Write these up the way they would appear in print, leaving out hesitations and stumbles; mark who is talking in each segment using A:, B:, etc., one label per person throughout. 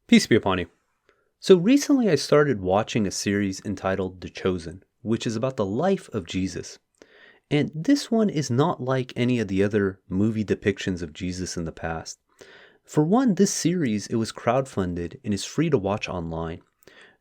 A: Peace be upon you. So recently I started watching a series entitled The Chosen, which is about the life of Jesus. And this one is not like any of the other movie depictions of Jesus in the past. For one, this series, it was crowdfunded and is free to watch online.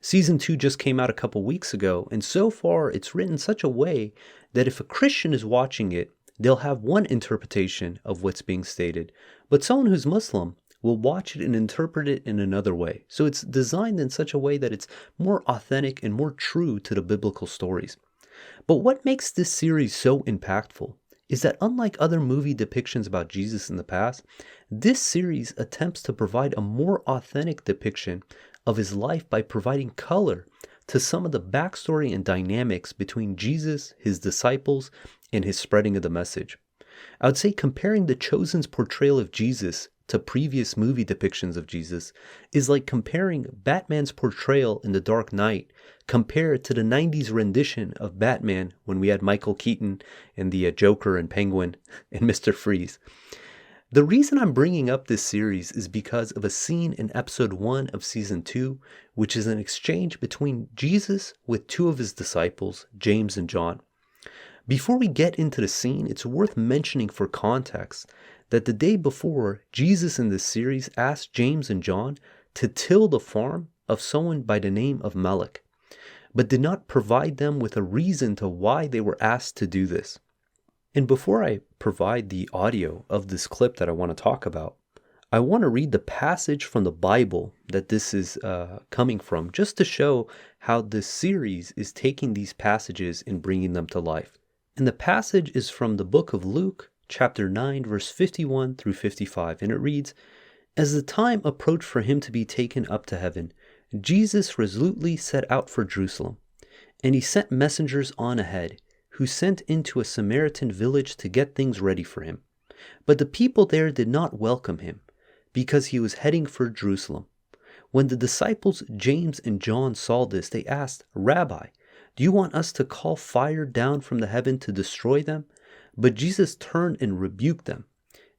A: Season 2 just came out a couple weeks ago, and so far it's written such a way that if a Christian is watching it, they'll have one interpretation of what's being stated, but someone who's Muslim will watch it and interpret it in another way. So it's designed in such a way that it's more authentic and more true to the biblical stories. But what makes this series so impactful is that unlike other movie depictions about Jesus in the past, this series attempts to provide a more authentic depiction of his life by providing color to some of the backstory and dynamics between Jesus, his disciples, and his spreading of the message. I would say comparing The Chosen's portrayal of Jesus to previous movie depictions of Jesus is like comparing Batman's portrayal in The Dark Knight compared to the 90s rendition of Batman when we had Michael Keaton and the Joker and Penguin and Mr. Freeze. The reason I'm bringing up this series is because of a scene in episode 1 of season 2, which is an exchange between Jesus with two of his disciples, James and John. Before we get into the scene, it's worth mentioning for context that the day before, Jesus in this series asked James and John to till the farm of someone by the name of Melech, but did not provide them with a reason to why they were asked to do this. And before I provide the audio of this clip that I want to talk about, I want to read the passage from the Bible that this is coming from, just to show how this series is taking these passages and bringing them to life. And the passage is from the book of Luke, chapter 9, verse 51 through 55, and it reads, "As the time approached for him to be taken up to heaven, Jesus resolutely set out for Jerusalem, and he sent messengers on ahead, who sent into a Samaritan village to get things ready for him. But the people there did not welcome him, because he was heading for Jerusalem. When the disciples James and John saw this, they asked, 'Rabbi, do you want us to call fire down from the heaven to destroy them?' But Jesus turned and rebuked them.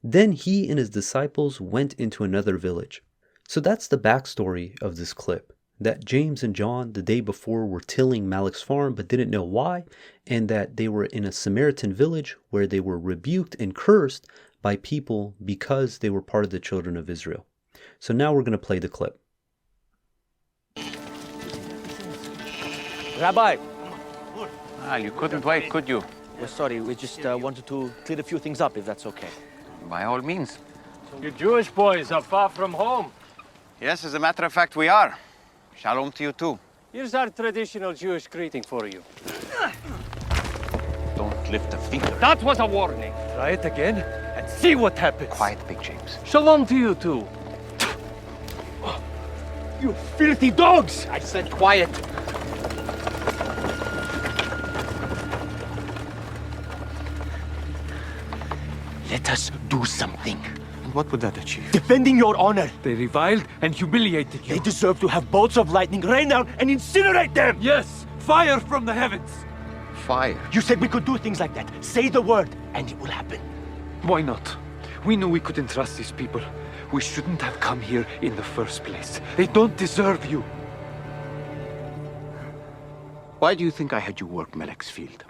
A: Then he and his disciples went into another village." So that's the backstory of this clip. That James and John the day before were tilling Melech's farm but didn't know why, and that they were in a Samaritan village where they were rebuked and cursed by people because they were part of the children of Israel. So now we're going to play the clip.
B: Rabbi,
C: You couldn't wait, could you?
B: we're sorry, we just wanted to clear a few things up, if that's okay.
C: By all means.
D: You Jewish boys are far from home.
C: Yes, as a matter of fact, we are. Shalom to you too.
D: Here's our traditional Jewish greeting for you.
C: Don't lift a finger.
D: That was a warning.
B: Try it again and see what happens.
C: Quiet, Big James.
D: Shalom to you too.
B: You filthy dogs! I said quiet. Let us do something.
C: And what would that achieve?
B: Defending your honor.
E: They reviled and humiliated you.
B: They deserve to have bolts of lightning rain down and incinerate them!
E: Yes, fire from the heavens.
C: Fire.
B: You said we could do things like that. Say the word, and it will happen.
E: Why not? We knew we couldn't trust these people. We shouldn't have come here in the first place. They don't deserve you.
C: Why do you think I had you work Melech's field?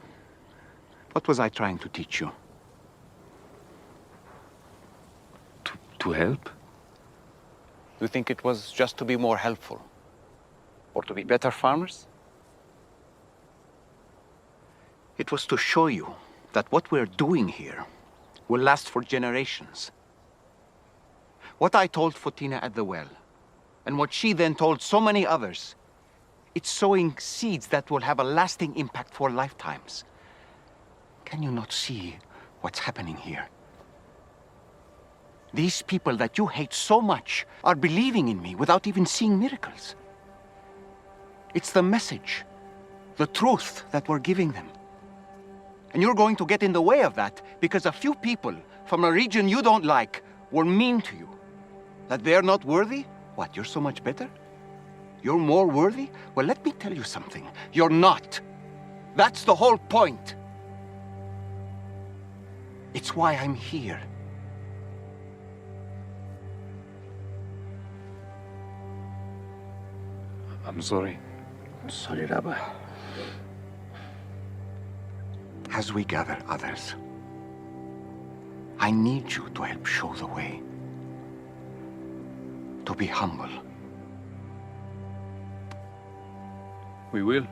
C: What was I trying to teach you?
E: To help?
C: You think it was just to be more helpful? Or to be better farmers? It was to show you that what we're doing here will last for generations. What I told Fotina at the well, and what she then told so many others, it's sowing seeds that will have a lasting impact for lifetimes. Can you not see what's happening here? These people that you hate so much are believing in me without even seeing miracles. It's the message, the truth that we're giving them. And you're going to get in the way of that because a few people from a region you don't like were mean to you. That they're not worthy? What, you're so much better? You're more worthy? Well, let me tell you something. You're not. That's the whole point. It's why I'm here.
E: I'm sorry.
B: Sorry, Rabbi.
C: As we gather others, I need you to help show the way. To be humble.
E: We will.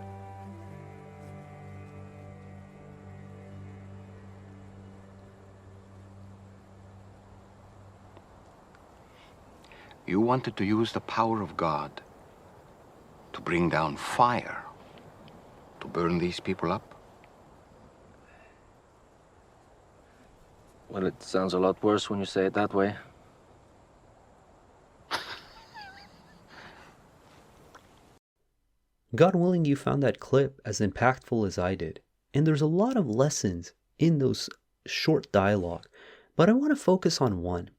C: You wanted to use the power of God to bring down fire, to burn these people up?
B: Well, it sounds a lot worse when you say it that way.
A: God willing, you found that clip as impactful as I did. And there's a lot of lessons in those short dialogue, but I want to focus on one.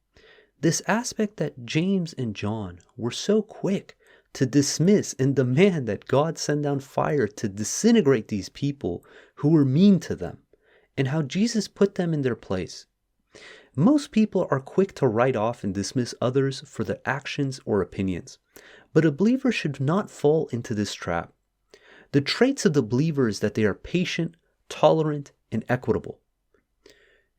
A: This aspect that James and John were so quick to dismiss and demand that God send down fire to disintegrate these people who were mean to them, and how Jesus put them in their place. Most people are quick to write off and dismiss others for their actions or opinions, but a believer should not fall into this trap. The traits of the believer is that they are patient, tolerant, and equitable.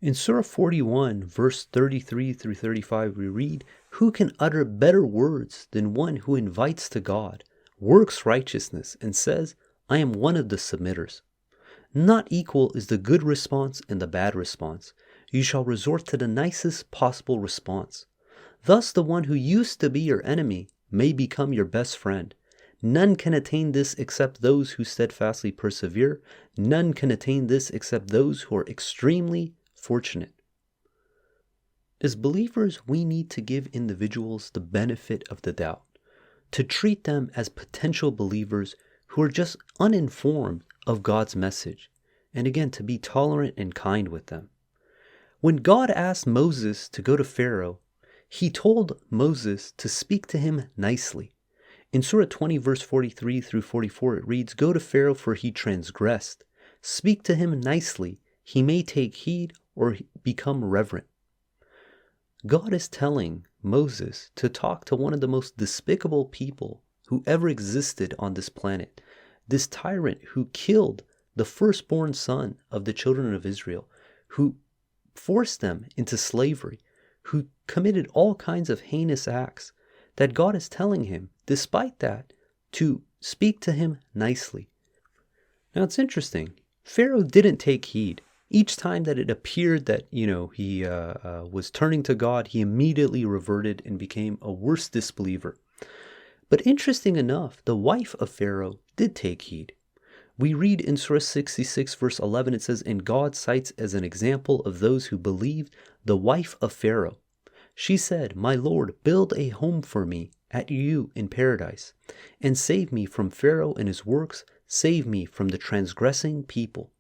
A: In Surah 41, verse 33 through 35, we read, "Who can utter better words than one who invites to God, works righteousness, and says, 'I am one of the submitters'? Not equal is the good response and the bad response. You shall resort to the nicest possible response. Thus the one who used to be your enemy may become your best friend. None can attain this except those who steadfastly persevere. None can attain this except those who are extremely fortunate." As believers, we need to give individuals the benefit of the doubt, to treat them as potential believers who are just uninformed of God's message, and again, to be tolerant and kind with them. When God asked Moses to go to Pharaoh, he told Moses to speak to him nicely. In Surah 20, verse 43 through 44, it reads, "Go to Pharaoh, for he transgressed. Speak to him nicely. He may take heed or become reverent." God is telling Moses to talk to one of the most despicable people who ever existed on this planet. This tyrant who killed the firstborn son of the children of Israel, who forced them into slavery, who committed all kinds of heinous acts, that God is telling him, despite that, to speak to him nicely. Now it's interesting. Pharaoh didn't take heed. Each time that it appeared that, he was turning to God, he immediately reverted and became a worse disbeliever. But interesting enough, the wife of Pharaoh did take heed. We read in Surah 66, verse 11, it says, "And God cites as an example of those who believed the wife of Pharaoh. She said, 'My Lord, build a home for me at you in paradise, and save me from Pharaoh and his works, save me from the transgressing people.'"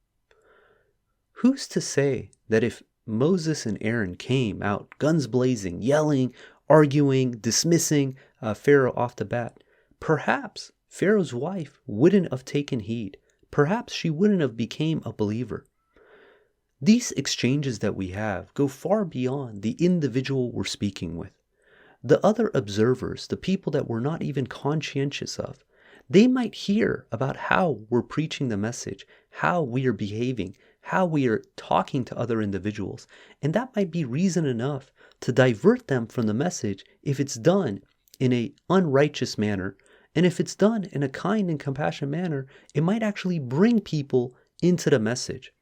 A: Who's to say that if Moses and Aaron came out guns blazing, yelling, arguing, dismissing Pharaoh off the bat, perhaps Pharaoh's wife wouldn't have taken heed. Perhaps she wouldn't have became a believer. These exchanges that we have go far beyond the individual we're speaking with. The other observers, the people that we're not even conscientious of, they might hear about how we're preaching the message, how we are behaving, how we are talking to other individuals, and that might be reason enough to divert them from the message if it's done in an unrighteous manner. And if it's done in a kind and compassionate manner, it might actually bring people into the message.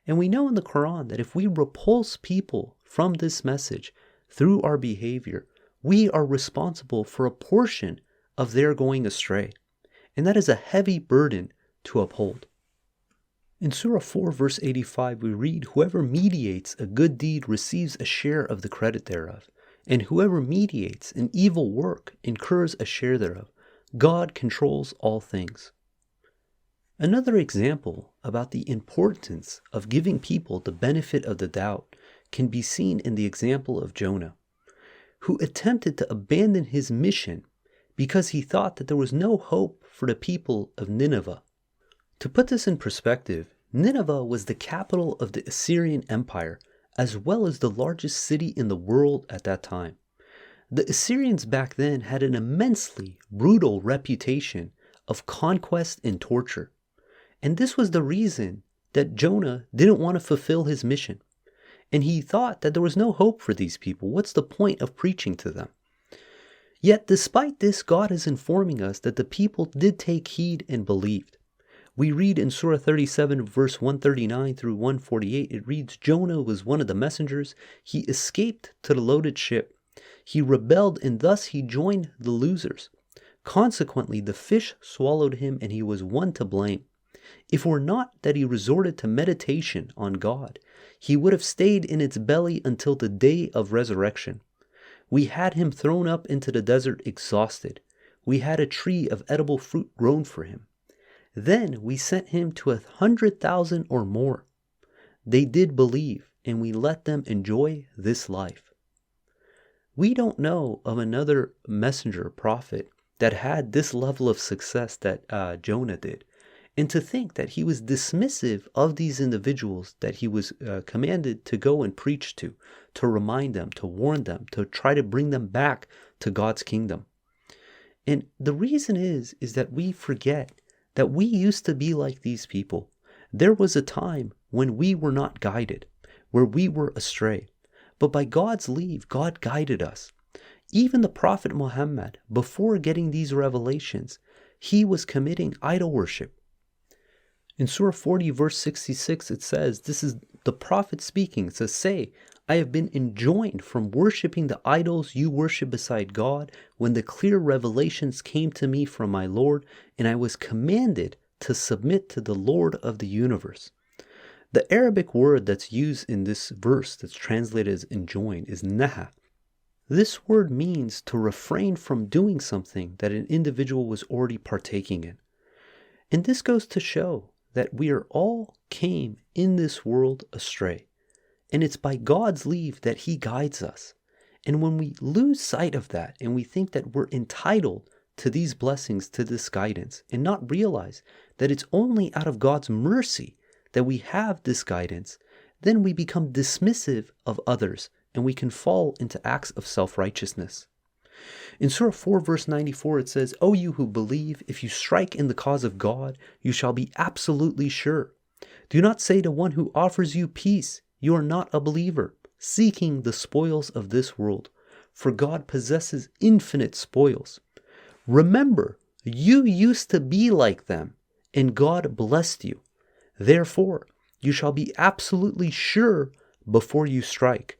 A: And we know in the Quran that if we repulse people from this message through our behavior, we are responsible for a portion of their going astray. And that is a heavy burden to uphold. In Surah 4, verse 85, we read, "Whoever mediates a good deed receives a share of the credit thereof, and whoever mediates an evil work incurs a share thereof. God controls all things." Another example about the importance of giving people the benefit of the doubt can be seen in the example of Jonah, who attempted to abandon his mission because he thought that there was no hope for the people of Nineveh. To put this in perspective, Nineveh was the capital of the Assyrian Empire, as well as the largest city in the world at that time. The Assyrians back then had an immensely brutal reputation of conquest and torture. And this was the reason that Jonah didn't want to fulfill his mission. And he thought that there was no hope for these people. What's the point of preaching to them? Yet despite this, God is informing us that the people did take heed and believed. We read in Surah 37, verse 139 through 148, it reads, Jonah was one of the messengers. He escaped to the loaded ship. He rebelled, and thus he joined the losers. Consequently, the fish swallowed him, and he was one to blame. If it were not that he resorted to meditation on God, he would have stayed in its belly until the day of resurrection. We had him thrown up into the desert exhausted. We had a tree of edible fruit grown for him. Then we sent him to 100,000 or more. They did believe, and we let them enjoy this life. We don't know of another messenger prophet that had this level of success that Jonah did. And to think that he was dismissive of these individuals that he was commanded to go and preach to remind them, to warn them, to try to bring them back to God's kingdom. And the reason is that we forget that we used to be like these people. There was a time when we were not guided, where we were astray. But by God's leave, God guided us. Even the Prophet Muhammad, before getting these revelations, he was committing idol worship. In Surah 40, verse 66, it says, this is the Prophet speaking. It says, say, I have been enjoined from worshipping the idols you worship beside God when the clear revelations came to me from my Lord, and I was commanded to submit to the Lord of the universe. The Arabic word that's used in this verse that's translated as enjoined is naha. This word means to refrain from doing something that an individual was already partaking in. And this goes to show that we are all came in this world astray. And it's by God's leave that He guides us. And when we lose sight of that and we think that we're entitled to these blessings, to this guidance, and not realize that it's only out of God's mercy that we have this guidance, then we become dismissive of others and we can fall into acts of self-righteousness. In Surah 4, verse 94, it says, O you who believe, if you strike in the cause of God, you shall be absolutely sure. Do not say to one who offers you peace, you are not a believer, seeking the spoils of this world, for God possesses infinite spoils. Remember, you used to be like them, and God blessed you. Therefore, you shall be absolutely sure before you strike.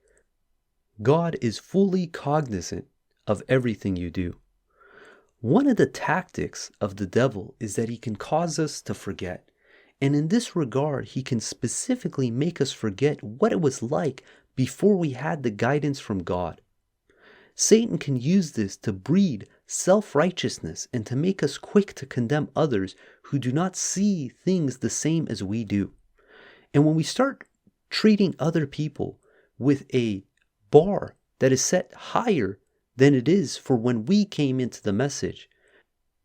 A: God is fully cognizant of everything you do. One of the tactics of the devil is that he can cause us to forget. And in this regard, he can specifically make us forget what it was like before we had the guidance from God. Satan can use this to breed self-righteousness and to make us quick to condemn others who do not see things the same as we do. And when we start treating other people with a bar that is set higher than it is for when we came into the message,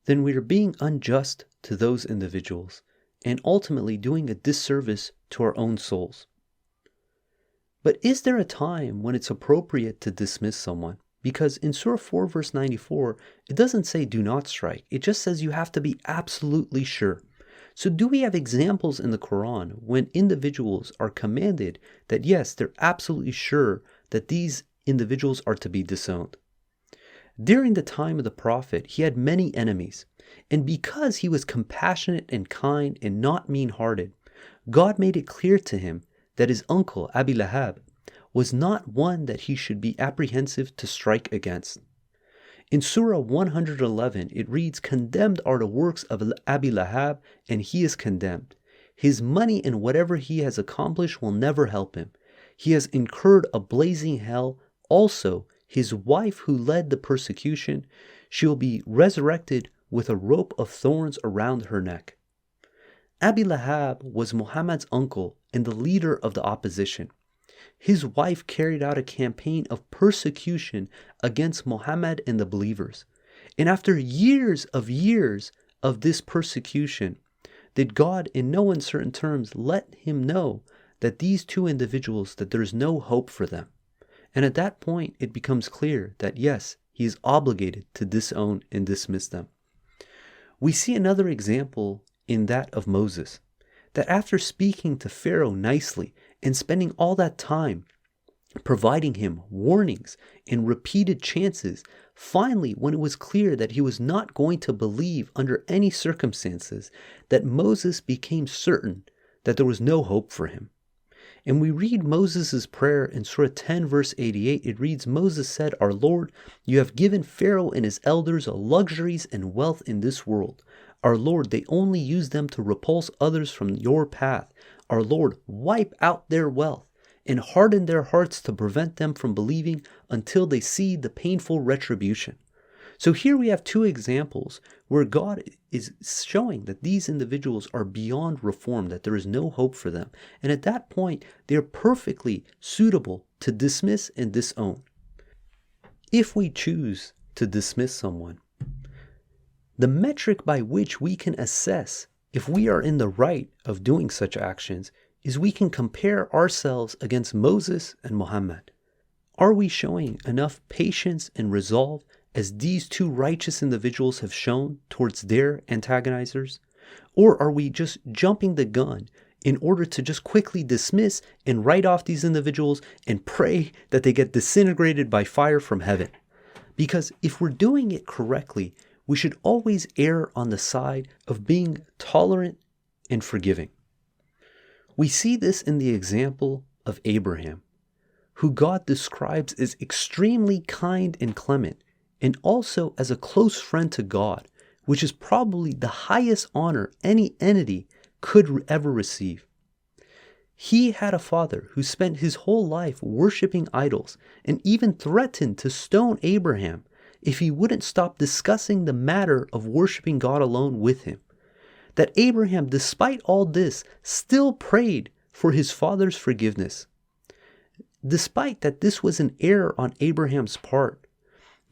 A: then we are being unjust to those individuals and ultimately doing a disservice to our own souls. But is there a time when it's appropriate to dismiss someone? Because in Surah 4, verse 94, it doesn't say do not strike. It just says you have to be absolutely sure. So do we have examples in the Quran when individuals are commanded that yes, they're absolutely sure that these individuals are to be disowned? During the time of the Prophet, he had many enemies. And because he was compassionate and kind and not mean-hearted, God made it clear to him that his uncle, Abi Lahab, was not one that he should be apprehensive to strike against. In Surah 111, it reads, Condemned are the works of Abi Lahab, and he is condemned. His money and whatever he has accomplished will never help him. He has incurred a blazing hell. Also, his wife who led the persecution, she will be resurrected with a rope of thorns around her neck. Abi Lahab was Muhammad's uncle and the leader of the opposition. His wife carried out a campaign of persecution against Muhammad and the believers. And after years of this persecution, did God in no uncertain terms let him know that these two individuals, that there's no hope for them. And at that point, it becomes clear that yes, he is obligated to disown and dismiss them. We see another example in that of Moses, that after speaking to Pharaoh nicely and spending all that time providing him warnings and repeated chances, finally, when it was clear that he was not going to believe under any circumstances, that Moses became certain that there was no hope for him. And we read Moses' prayer in Surah 10 verse 88. It reads, Moses said, Our Lord, you have given Pharaoh and his elders luxuries and wealth in this world. Our Lord, they only use them to repulse others from your path. Our Lord, wipe out their wealth and harden their hearts to prevent them from believing until they see the painful retribution. So here we have two examples where God is showing that these individuals are beyond reform, that there is no hope for them. And at that point, they are perfectly suitable to dismiss and disown. If we choose to dismiss someone, the metric by which we can assess if we are in the right of doing such actions is we can compare ourselves against Moses and Muhammad. Are we showing enough patience and resolve as these two righteous individuals have shown towards their antagonizers? Or are we just jumping the gun in order to just quickly dismiss and write off these individuals and pray that they get disintegrated by fire from heaven? Because if we're doing it correctly, we should always err on the side of being tolerant and forgiving. We see this in the example of Abraham, who God describes as extremely kind and clement, and also as a close friend to God, which is probably the highest honor any entity could ever receive. He had a father who spent his whole life worshiping idols and even threatened to stone Abraham if he wouldn't stop discussing the matter of worshiping God alone with him. That Abraham, despite all this, still prayed for his father's forgiveness. Despite that this was an error on Abraham's part,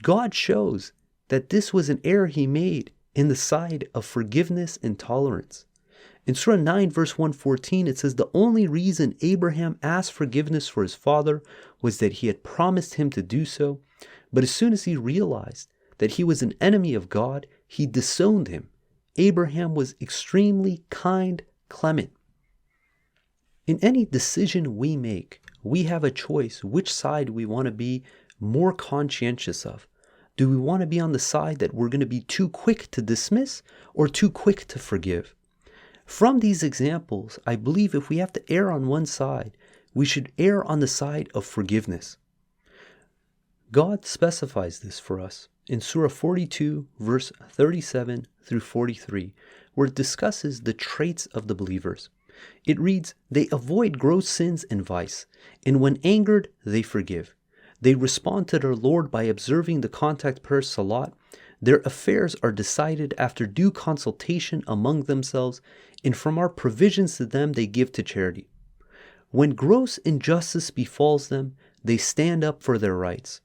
A: God shows that this was an error he made in the side of forgiveness and tolerance. In Surah 9 verse 114, it says the only reason Abraham asked forgiveness for his father was that he had promised him to do so, but as soon as he realized that he was an enemy of God, he disowned him. Abraham was extremely kind, clement. In any decision we make, we have a choice which side we want to be more conscientious of. Do we want to be on the side that we're going to be too quick to dismiss or too quick to forgive? From these examples, I believe if we have to err on one side, we should err on the side of forgiveness. God specifies this for us in Surah 42, verse 37 through 43, where it discusses the traits of the believers. It reads, they avoid gross sins and vice, and when angered, they forgive. They respond to their Lord by observing the contact prayer salat. Their affairs are decided after due consultation among themselves, and from our provisions to them they give to charity. When gross injustice befalls them, they stand up for their rights.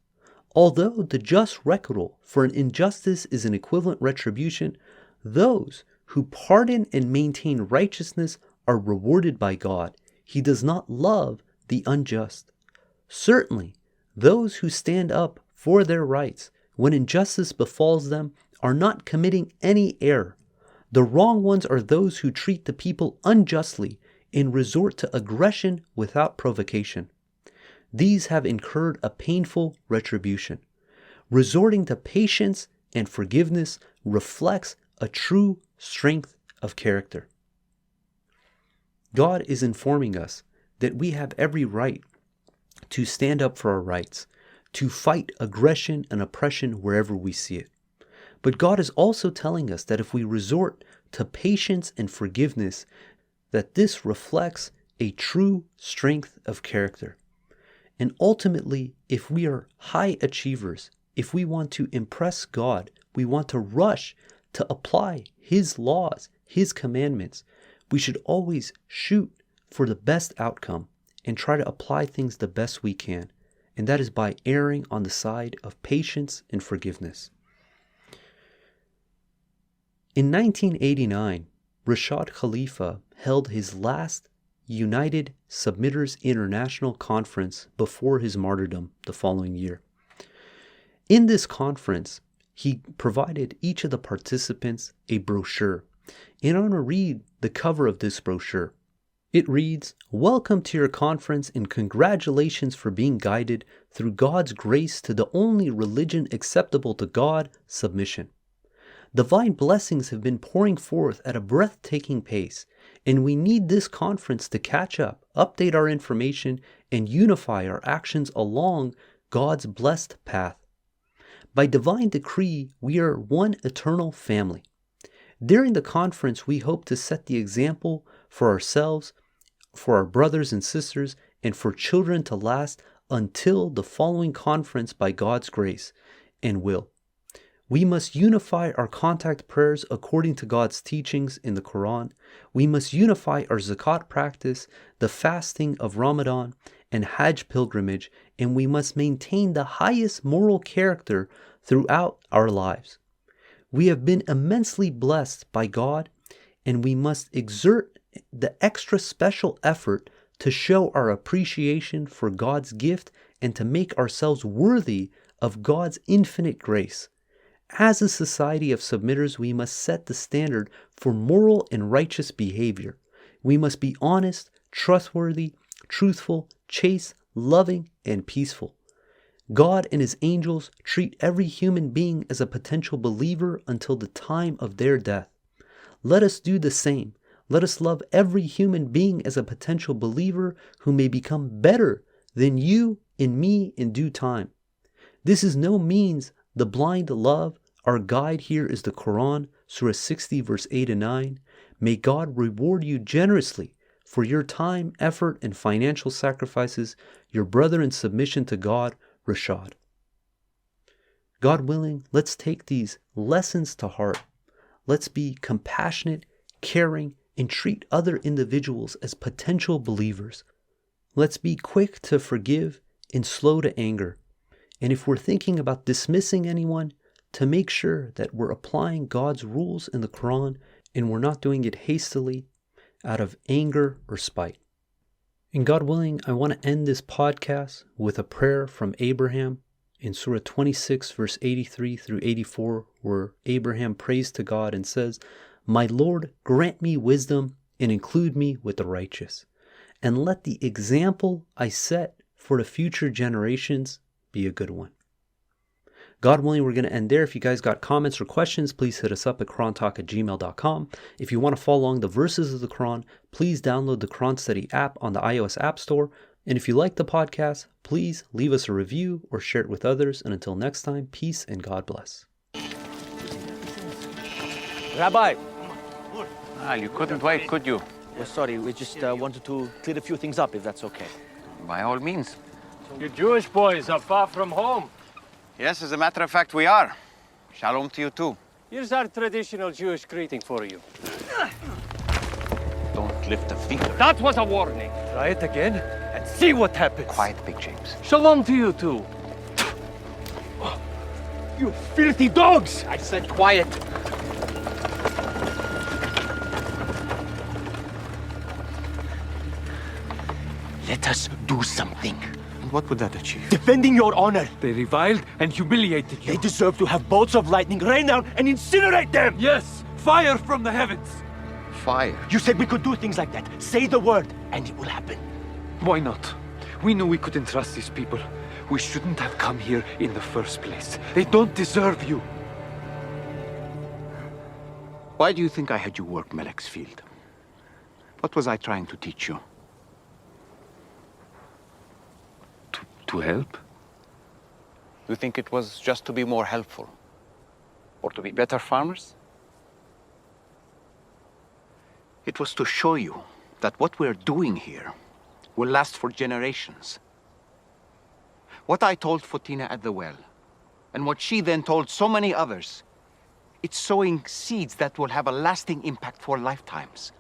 A: Although the just requital for an injustice is an equivalent retribution, those who pardon and maintain righteousness are rewarded by God. He does not love the unjust. Certainly, those who stand up for their rights when injustice befalls them are not committing any error. The wrong ones are those who treat the people unjustly and resort to aggression without provocation. These have incurred a painful retribution. Resorting to patience and forgiveness reflects a true strength of character. God is informing us that we have every right to stand up for our rights, to fight aggression and oppression wherever we see it. But God is also telling us that if we resort to patience and forgiveness, that this reflects a true strength of character. And ultimately, if we are high achievers, if we want to impress God, we want to rush to apply His laws, His commandments, we should always shoot for the best outcome and try to apply things the best we can. And that is by erring on the side of patience and forgiveness. In 1989, Rashad Khalifa held his last United Submitters International Conference before his martyrdom the following year. In this conference, he provided each of the participants a brochure, and I want to read the cover of this brochure. It reads, "Welcome to your conference and congratulations for being guided through God's grace to the only religion acceptable to God, submission. Divine blessings have been pouring forth at a breathtaking pace, and we need this conference to catch up, update our information, and unify our actions along God's blessed path. By divine decree, we are one eternal family. During the conference, we hope to set the example for ourselves, for our brothers and sisters, and for children to last until the following conference by God's grace and will. We must unify our contact prayers according to God's teachings in the Quran. We must unify our zakat practice, the fasting of Ramadan, and Hajj pilgrimage, and we must maintain the highest moral character throughout our lives. We have been immensely blessed by God, and we must exert the extra special effort to show our appreciation for God's gift and to make ourselves worthy of God's infinite grace. As a society of submitters, we must set the standard for moral and righteous behavior. We must be honest, trustworthy, truthful, chaste, loving, and peaceful. God and his angels treat every human being as a potential believer until the time of their death. Let us do the same. Let us love every human being as a potential believer who may become better than you and me in due time. This is no means the blind love. Our guide here is the Quran, Surah 60, verse 8 and 9. May God reward you generously for your time, effort, and financial sacrifices, your brother in submission to God, Rashad. God willing, let's take these lessons to heart. Let's be compassionate, caring, and treat other individuals as potential believers. Let's be quick to forgive and slow to anger. And if we're thinking about dismissing anyone, to make sure that we're applying God's rules in the Quran and we're not doing it hastily out of anger or spite. And God willing, I want to end this podcast with a prayer from Abraham in Surah 26, verse 83 through 84, where Abraham prays to God and says, "My Lord, grant me wisdom and include me with the righteous, and let the example I set for the future generations be a good one." God willing, we're going to end there. If you guys got comments or questions, please hit us up at QuranTalk@gmail.com. If you want to follow along the verses of the Quran, please download the Quran Study app on the iOS App Store. And if you like the podcast, please leave us a review or share it with others. And until next time, peace and God bless.
B: Rabbi.
C: You couldn't wait, could you?
B: We're sorry, we just wanted to clear a few things up, if that's okay.
C: By all means.
D: You Jewish boys are far from home.
C: Yes, as a matter of fact, we are. Shalom to you too.
D: Here's our traditional Jewish greeting for you.
C: Don't lift a finger.
D: That was a warning. Try it again and see what happens.
C: Quiet, Big James.
D: Shalom to you too. You filthy dogs!
C: I said quiet.
F: Let us do something.
C: And what would that achieve?
F: Defending your honor.
E: They reviled and humiliated you.
F: They deserve to have bolts of lightning rain down and incinerate them!
E: Yes, fire from the heavens.
C: Fire.
F: You said we could do things like that. Say the word, and it will happen.
E: Why not? We knew we couldn't trust these people. We shouldn't have come here in the first place. They don't deserve you.
C: Why do you think I had you work Melek's field? What was I trying to teach you?
E: To help?
C: You think it was just to be more helpful? Or to be better farmers? It was to show you that what we're doing here will last for generations. What I told Fotina at the well, and what she then told so many others, it's sowing seeds that will have a lasting impact for lifetimes.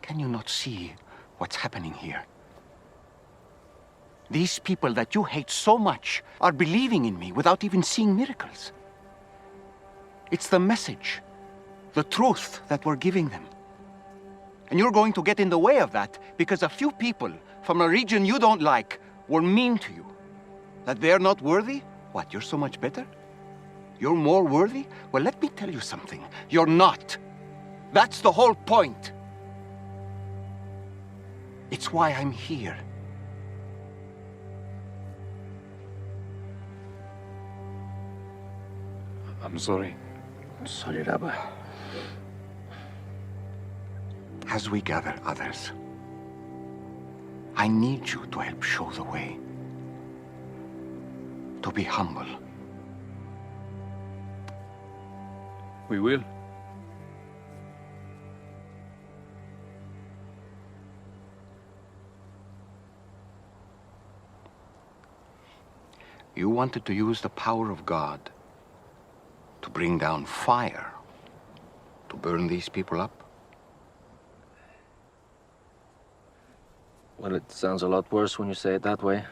C: Can you not see what's happening here? These people that you hate so much are believing in me without even seeing miracles. It's the message, the truth that we're giving them. And you're going to get in the way of that because a few people from a region you don't like were mean to you. That they're not worthy? What, you're so much better? You're more worthy? Well, let me tell you something. You're not. That's the whole point. It's why I'm here.
E: I'm sorry.
F: Sorry, Rabbi.
C: As we gather others, I need you to help show the way. To be humble.
E: We will.
C: You wanted to use the power of God to bring down fire, to burn these people up?
F: Well, it sounds a lot worse when you say it that way.